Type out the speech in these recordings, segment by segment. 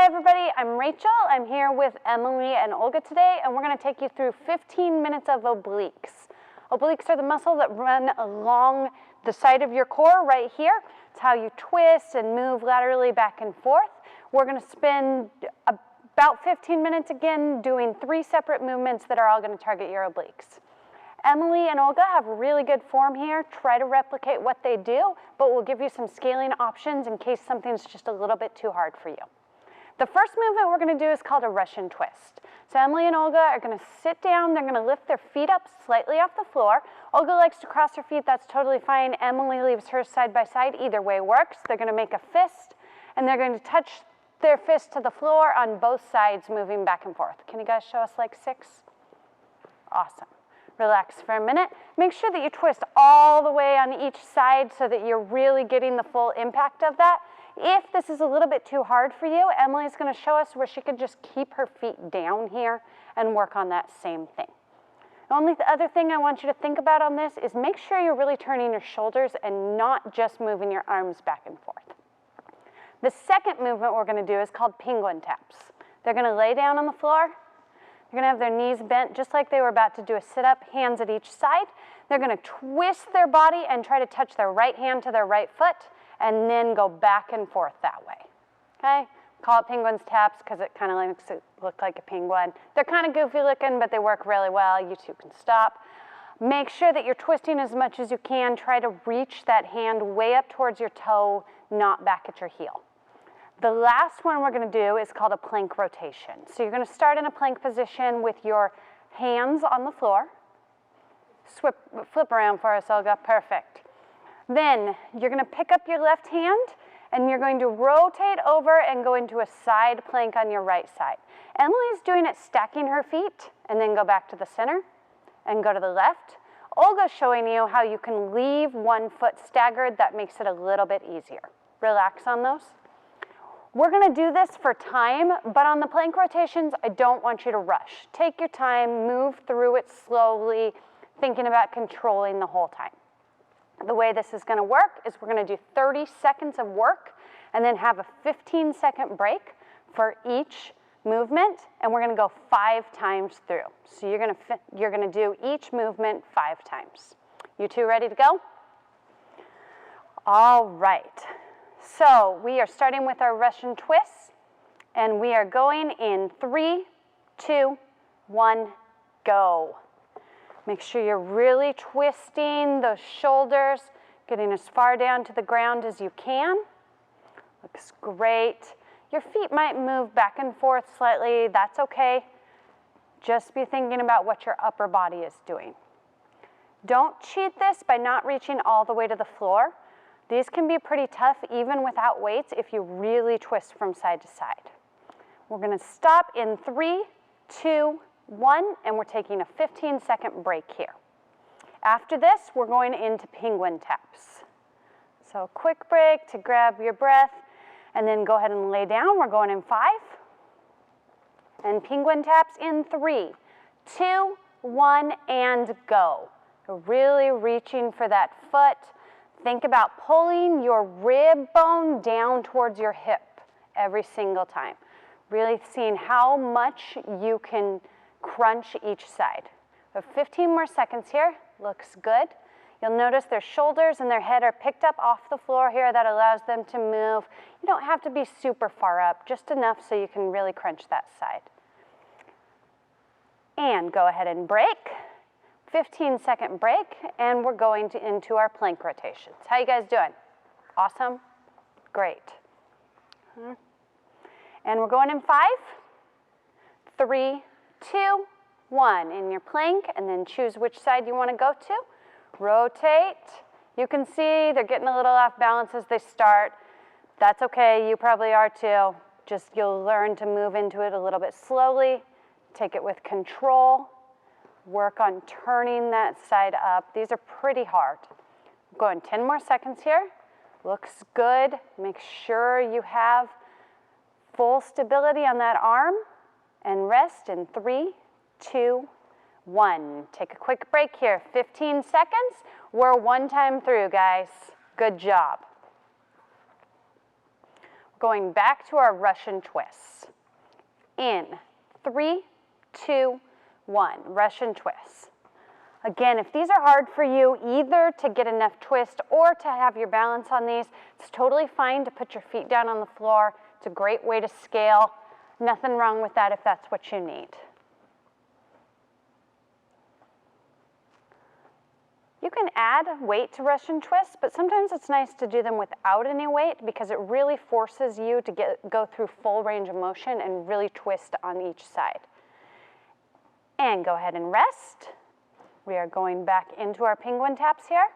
Hi everybody, I'm Rachel. I'm here with Emily and Olga today, and we're going to take you through 15 minutes of obliques. Obliques are the muscles that run along the side of your core right here. It's how you twist and move laterally back and forth. We're going to spend about 15 minutes again doing 3 separate movements that are all going to target your obliques. Emily and Olga have really good form here. Try to replicate what they do, but we'll give you some scaling options in case something's just a little bit too hard for you. The first movement we're going to do is called a Russian twist. So Emily and Olga are going to sit down. They're going to lift their feet up slightly off the floor. Olga likes to cross her feet. That's totally fine. Emily leaves hers side by side. Either way works. They're going to make a fist, and they're going to touch their fist to the floor on both sides, moving back and forth. Can you guys show us like 6? Awesome. Relax for a minute. Make sure that you twist all the way on each side so that you're really getting the full impact of that. If this is a little bit too hard for you, Emily's going to show us where she could just keep her feet down here and work on that same thing. The only other thing I want you to think about on this is make sure you're really turning your shoulders and not just moving your arms back and forth. The second movement we're going to do is called penguin taps. They're going to lay down on the floor. They're going to have their knees bent just like they were about to do a sit-up, hands at each side. They're going to twist their body and try to touch their right hand to their right foot and then go back and forth that way. Okay? Call it penguins taps because it kind of makes it look like a penguin. They're kind of goofy looking, but they work really well. You two can stop. Make sure that you're twisting as much as you can. Try to reach that hand way up towards your toe, not back at your heel. The last one we're going to do is called a plank rotation. So you're going to start in a plank position with your hands on the floor. Flip around for us, Olga. Perfect. Then you're going to pick up your left hand and you're going to rotate over and go into a side plank on your right side. Emily's doing it stacking her feet and then go back to the center and go to the left. Olga's showing you how you can leave one foot staggered. That makes it a little bit easier. Relax on those. We're going to do this for time, but on the plank rotations, I don't want you to rush. Take your time, move through it slowly, thinking about controlling the whole time. The way this is going to work is we're going to do 30 seconds of work and then have a 15-second break for each movement, and we're going to go 5 times through. So you're going to do each movement 5 times. You two ready to go? All right. So we are starting with our Russian twists, and we are going in 3, 2, 1, go. Make sure you're really twisting those shoulders, getting as far down to the ground as you can. Looks great. Your feet might move back and forth slightly. That's okay. Just be thinking about what your upper body is doing. Don't cheat this by not reaching all the way to the floor. These can be pretty tough even without weights if you really twist from side to side. We're going to stop in 3, 2, 1, and we're taking a 15-second break here. After this, we're going into penguin taps. So quick break to grab your breath, and then go ahead and lay down. We're going in 5. And penguin taps in 3, 2, 1, and go. You're really reaching for that foot. Think about pulling your rib bone down towards your hip every single time. Really seeing how much you can crunch each side. We have 15 more seconds here. Looks good. You'll notice their shoulders and their head are picked up off the floor here. That allows them to move. You don't have to be super far up, just enough so you can really crunch that side. And go ahead and break. 15-second break, and we're going into our plank rotations. How you guys doing? Awesome? Great. And we're going in 5, 3, 2, 1. In your plank, and then choose which side you want to go to. Rotate. You can see they're getting a little off balance as they start. That's okay. You probably are too. Just you'll learn to move into it a little bit slowly. Take it with control. Work on turning that side up. These are pretty hard. Going 10 more seconds here. Looks good. Make sure you have full stability on that arm. And rest in 3, 2, 1. Take a quick break here. 15 seconds. We're 1 time through, guys. Good job. Going back to our Russian twists. In 3, 2, 1, Russian twists. Again, if these are hard for you, either to get enough twist or to have your balance on these, it's totally fine to put your feet down on the floor. It's a great way to scale. Nothing wrong with that if that's what you need. You can add weight to Russian twists, but sometimes it's nice to do them without any weight because it really forces you to go through full range of motion and really twist on each side. And go ahead and rest. We are going back into our penguin taps here.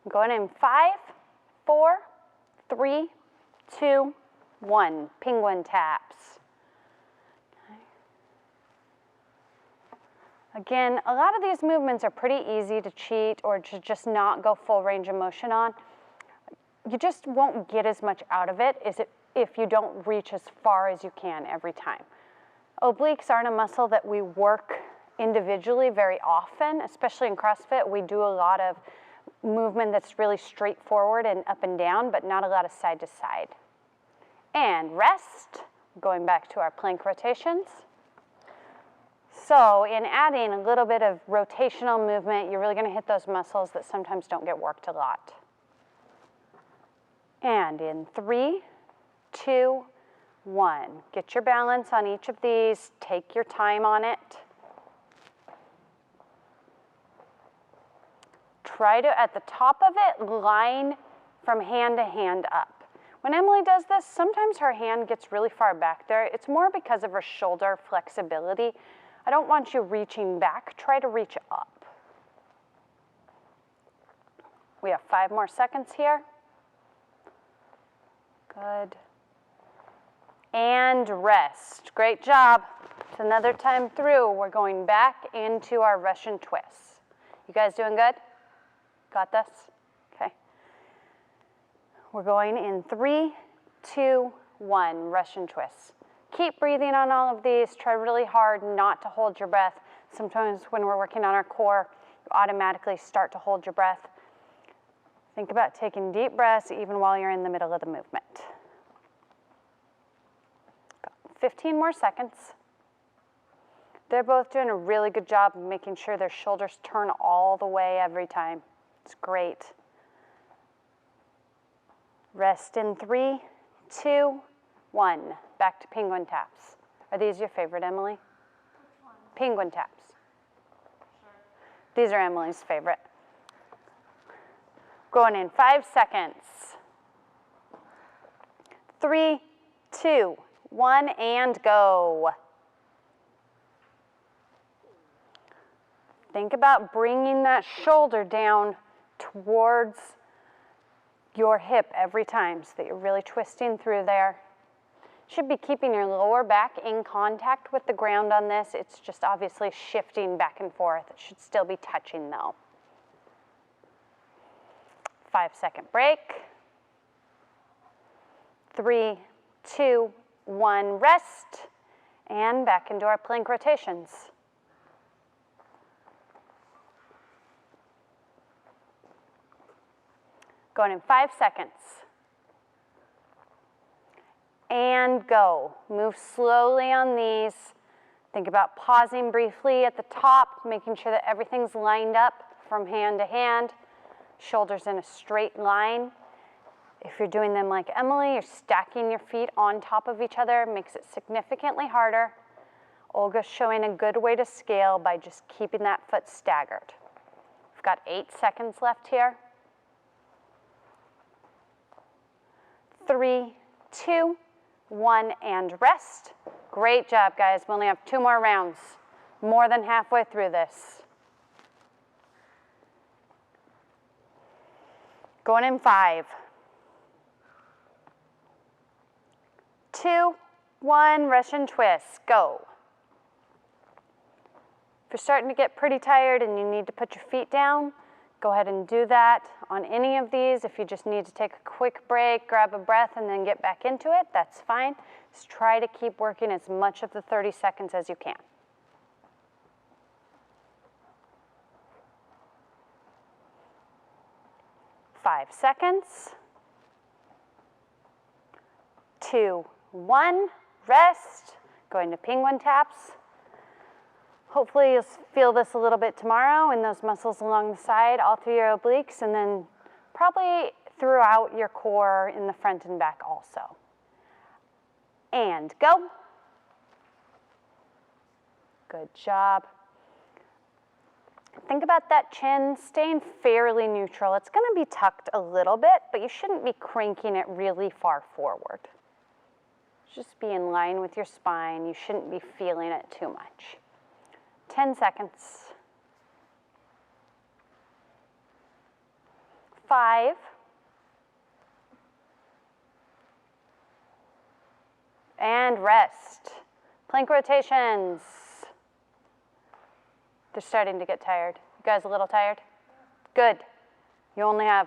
Going in 5, 4, 3, 2, 1, penguin taps. Again, a lot of these movements are pretty easy to cheat or to just not go full range of motion on. You just won't get as much out of it if you don't reach as far as you can every time. Obliques aren't a muscle that we work individually very often, especially in CrossFit. We do a lot of movement that's really straightforward and up and down, but not a lot of side to side. And rest, going back to our plank rotations. So in adding a little bit of rotational movement, you're really going to hit those muscles that sometimes don't get worked a lot. And in 3, 2, 1. Get your balance on each of these. Take your time on it. Try to, at the top of it, line from hand to hand up. When Emily does this, sometimes her hand gets really far back there. It's more because of her shoulder flexibility. I don't want you reaching back. Try to reach up. We have 5 more seconds here. Good. And rest. Great job. It's another time through. We're going back into our Russian twists. You guys doing good? Got this? Okay. We're going in 3, 2, 1, Russian twists. Keep breathing on all of these. Try really hard not to hold your breath. Sometimes when we're working on our core, you automatically start to hold your breath. Think about taking deep breaths even while you're in the middle of the movement. 15 more seconds. They're both doing a really good job of making sure their shoulders turn all the way every time. It's great. Rest in 3, 2, 1. Back to penguin taps. Are these your favorite, Emily? Penguin taps. Sure. These are Emily's favorite. Going in 5 seconds. 3, 2, 1, and go. Think about bringing that shoulder down towards your hip every time so that you're really twisting through there. Should be keeping your lower back in contact with the ground on this. It's just obviously shifting back and forth. It should still be touching though. 5-second break. 3, 2, 1, rest, and back into our plank rotations. Going in 5 seconds. And go. Move slowly on these. Think about pausing briefly at the top, making sure that everything's lined up from hand to hand. Shoulders in a straight line. If you're doing them like Emily, you're stacking your feet on top of each other, makes it significantly harder. Olga's showing a good way to scale by just keeping that foot staggered. We've got 8 seconds left here. 3, 2, 1, and rest. Great job, guys. We only have 2 more rounds. More than halfway through this. Going in 5. 2, 1, Russian twist, go. If you're starting to get pretty tired and you need to put your feet down, go ahead and do that on any of these. If you just need to take a quick break, grab a breath, and then get back into it, that's fine. Just try to keep working as much of the 30 seconds as you can. 5 seconds. 2, 1, rest. Going to penguin taps. Hopefully you'll feel this a little bit tomorrow in those muscles along the side, all through your obliques, and then probably throughout your core in the front and back also. And go. Good job. Think about that chin staying fairly neutral. It's going to be tucked a little bit, but you shouldn't be cranking it really far forward. Just be in line with your spine. You shouldn't be feeling it too much. 10 seconds. 5. And rest. Plank rotations. They're starting to get tired. You guys a little tired? Good. You only have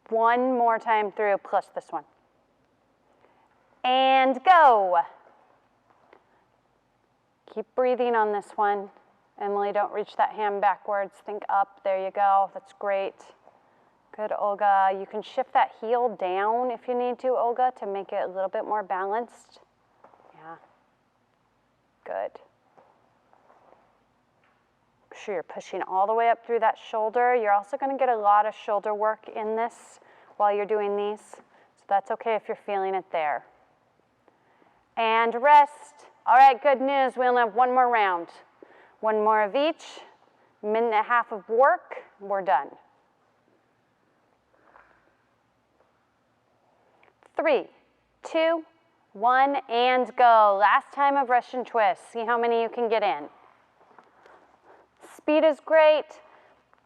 one more time through plus this one. And go. Keep breathing on this one. Emily, don't reach that hand backwards. Think up. There you go. That's great. Good, Olga. You can shift that heel down if you need to, Olga, to make it a little bit more balanced. Yeah. Good. Make sure you're pushing all the way up through that shoulder. You're also going to get a lot of shoulder work in this while you're doing these. So that's okay if you're feeling it there. And rest. All right, good news. We only have one more round. One more of each. Minute and a half of work. We're done. 3, 2, 1, and go. Last time of Russian twist. See how many you can get in. Speed is great,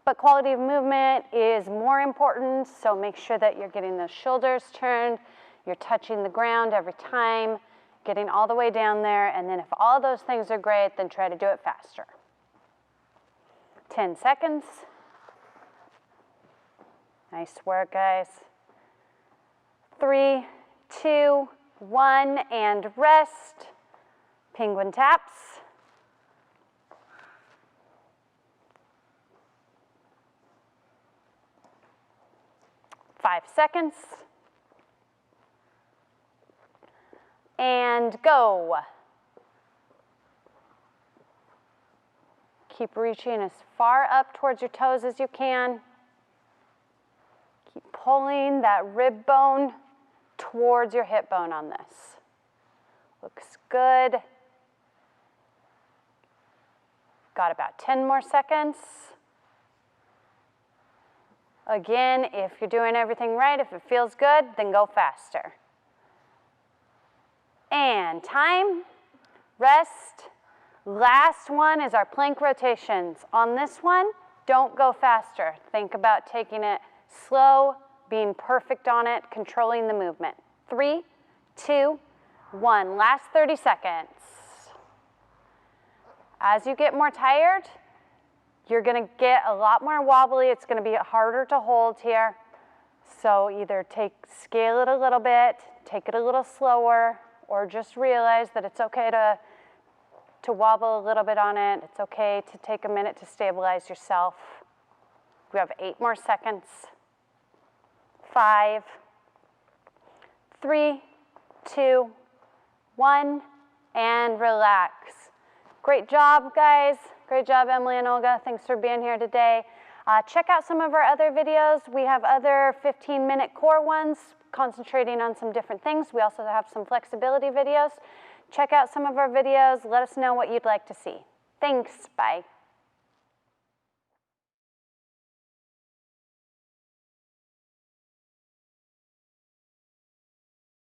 but quality of movement is more important, so make sure that you're getting those shoulders turned, you're touching the ground every time, getting all the way down there, and then if all those things are great, then try to do it faster. 10 seconds. Nice work, guys. 3, 2, 1, and rest. Penguin taps. 5 seconds. And go. Keep reaching as far up towards your toes as you can. Keep pulling that rib bone towards your hip bone on this. Looks good. Got about 10 more seconds. Again, if you're doing everything right, if it feels good, then go faster. And time, rest. Last one is our plank rotations. On this one, don't go faster. Think about taking it slow, being perfect on it, controlling the movement. 3, 2, 1. Last 30 seconds. As you get more tired, you're going to get a lot more wobbly. It's going to be harder to hold here. So either scale it a little bit, take it a little slower, or just realize that it's okay to wobble a little bit on it. It's okay to take a minute to stabilize yourself. We have 8 more seconds. 5, 3, 2, 1, and relax. Great job, guys. Great job, Emily and Olga. Thanks for being here today. Check out some of our other videos. We have other 15-minute core ones concentrating on some different things. We also have some flexibility videos. Check out some of our videos. Let us know what you'd like to see. Thanks. Bye.